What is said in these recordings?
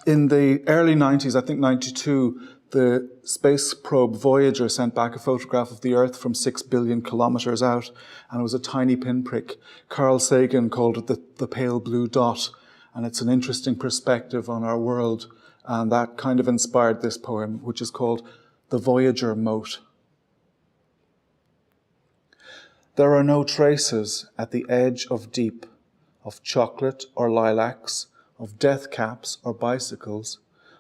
In the early 90s, I think 92, the space probe Voyager sent back a photograph of the Earth from 6 billion kilometers out, and it was a tiny pinprick. Carl Sagan called it the pale blue dot, and it's an interesting perspective on our world, and that kind of inspired this poem, which is called The Voyager Mote. There are no traces at the edge of deep, of chocolate or lilacs, of death caps or bicycles,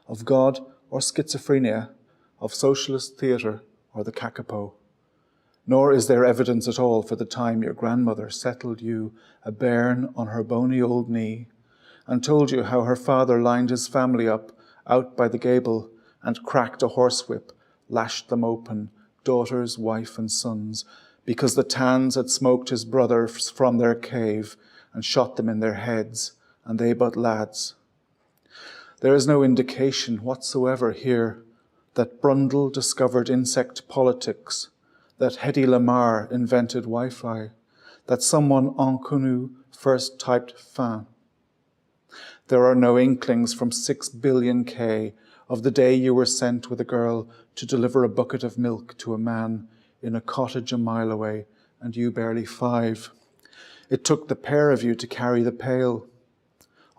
of God or schizophrenia, of socialist theatre or the kakapo. Nor is there evidence at all for the time your grandmother settled you a bairn on her bony old knee and told you how her father lined his family up out by the gable and cracked a horsewhip, lashed them open, daughters, wife and sons, because the Tans had smoked his brothers from their cave and shot them in their heads, and they but lads. There is no indication whatsoever here that Brundle discovered insect politics, that Hedy Lamarr invented Wi-Fi, that someone inconnu first typed fin. There are no inklings from 6 billion K of the day you were sent with a girl to deliver a bucket of milk to a man in a cottage a mile away, and you barely 5. It took the pair of you to carry the pail.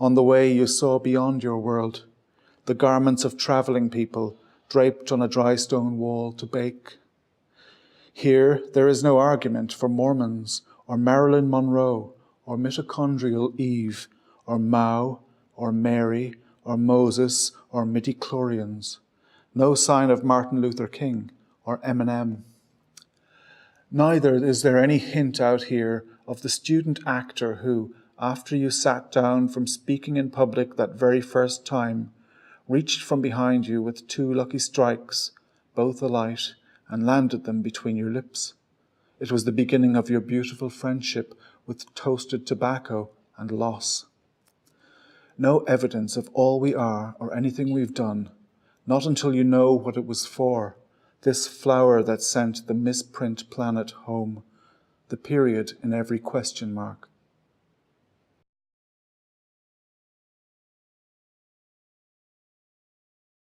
On the way you saw beyond your world, the garments of travelling people draped on a dry stone wall to bake. Here there is no argument for Mormons or Marilyn Monroe or mitochondrial Eve or Mao or Mary or Moses or midichlorians. No sign of Martin Luther King or Eminem. Neither is there any hint out here of the student actor who, after you sat down from speaking in public that very first time, reached from behind you with 2 lucky strikes, both alight, and landed them between your lips. It was the beginning of your beautiful friendship with toasted tobacco and loss. No evidence of all we are or anything we've done, not until you know what it was for, this flower that sent the misprint planet home, the period in every question mark,